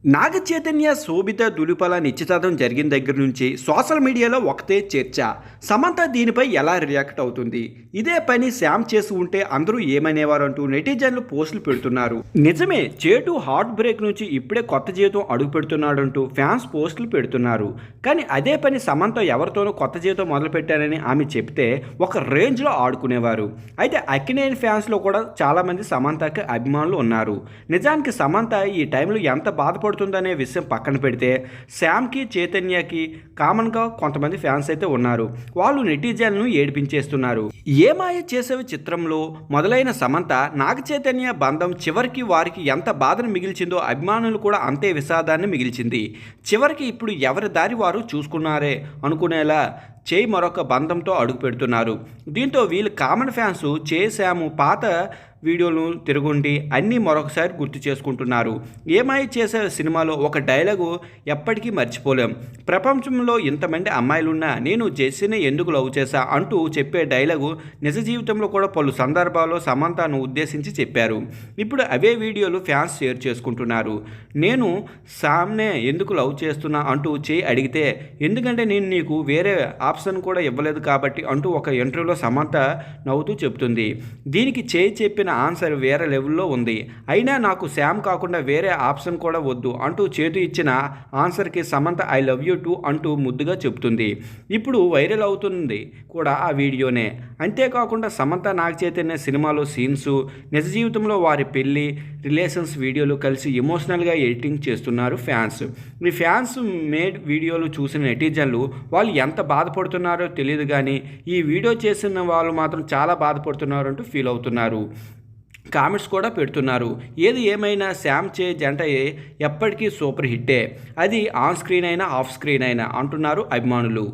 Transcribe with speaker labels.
Speaker 1: నాగ చైతన్య శోభిత దులిపల నిశ్చితార్థం జరిగిన దగ్గర నుంచి సోషల్ మీడియాలో ఒకటే చర్చ. సమంత దీనిపై ఎలా రియాక్ట్ అవుతుంది? ఇదే పని శామ్ చేసి ఉంటే అందరూ ఏమనేవారు అంటూ నెటిజన్లు పోస్టులు పెడుతున్నారు. నిజమే, చేటు హార్ట్ బ్రేక్ నుంచి ఇప్పుడే కొత్త జీవితం అడుగు పెడుతున్నాడంటూ ఫ్యాన్స్ పోస్టులు పెడుతున్నారు. కానీ అదే పని సమంత ఎవరితోనూ కొత్త జీవితం మొదలు పెట్టారని ఆమె చెప్తే ఒక రేంజ్లో ఆడుకునేవారు. అయితే అక్కినేని ఫ్యాన్స్లో కూడా చాలామంది సమంతకి అభిమానులు ఉన్నారు. నిజానికి సమంత ఈ టైంలో ఎంత బాధపడుతుందనే విషయం పక్కన పెడితే శామ్కి చైతన్యకి కామన్గా కొంతమంది ఫ్యాన్స్ అయితే ఉన్నారు. వాళ్ళు నెటిజన్లను ఏడిపించేస్తున్నారు. ఏమాయ చేసేవి చిత్రంలో మొదలైన సమంత నాగ చైతన్య బంధం చివరికి వారికి ఎంత బాధను మిగిల్చిందో అభిమానులు కూడా అంతే విషాదాన్ని మిగిల్చింది. చివరికి ఇప్పుడు ఎవరి దారి వారు చూసుకున్నారే అనుకునేలా చేయి మరొక బంధంతో అడుగు పెడుతున్నారు. దీంతో వీళ్ళు కామన్ ఫ్యాన్స్ చేశాము పాత వీడియోలు తిరుగుండి అన్నీ మరొకసారి గుర్తు చేసుకుంటున్నారు. ఏమై చేసే సినిమాలో ఒక డైలాగు ఎప్పటికీ మర్చిపోలేం. ప్రపంచంలో ఇంతమంది అమ్మాయిలున్నా నేను జెస్సీని ఎందుకు లవ్ చేశా అంటూ చెప్పే డైలాగు నిజ జీవితంలో కూడా పలు సందర్భాల్లో సమంతను ఉద్దేశించి చెప్పారు. ఇప్పుడు అవే వీడియోలు ఫ్యాన్స్ షేర్ చేసుకుంటున్నారు. నేను సామ్నే ఎందుకు లవ్ చేస్తున్నా అంటూ చేయి అడిగితే ఎందుకంటే నేను నీకు వేరే ఆప్షన్ కూడా ఇవ్వలేదు కాబట్టి అంటూ ఒక ఇంటర్వ్యూలో సమంత నవ్వుతూ చెబుతుంది. దీనికి చేయి చెప్పిన ఆన్సర్ వేరే లెవెల్లో ఉంది. అయినా నాకు శామ్ కాకుండా వేరే ఆప్షన్ కూడా వద్దు అంటూ చేతు ఇచ్చిన ఆన్సర్కి Samantha I love you too అంటూ ముద్దుగా చెబుతుంది. ఇప్పుడు వైరల్ అవుతుంది కూడా ఆ వీడియోనే. అంతేకాకుండా సమంత నాగ చైతన్య సినిమాలో సీన్స్, నిజ జీవితంలో వారి పెళ్లి రిలేషన్స్ వీడియోలు కలిసి ఎమోషనల్గా ఎడిటింగ్ చేస్తున్నారు ఫ్యాన్స్. ఈ ఫ్యాన్స్ మేడ్ వీడియోలు చూసిన నెటిజన్లు వాళ్ళు ఎంత బాధపడుతున్నారో తెలియదు కానీ ఈ వీడియో చేసిన వాళ్ళు మాత్రం చాలా బాధపడుతున్నారు అంటూ ఫీల్ అవుతున్నారు. కామెంట్స్ కూడా పెడుతున్నారు. ఏది ఏమైనా శామ్ చే జంట ఎప్పటికీ సూపర్ హిట్టే, అది ఆన్ స్క్రీన్ అయినా ఆఫ్ స్క్రీన్ అయినా అంటున్నారు అభిమానులు.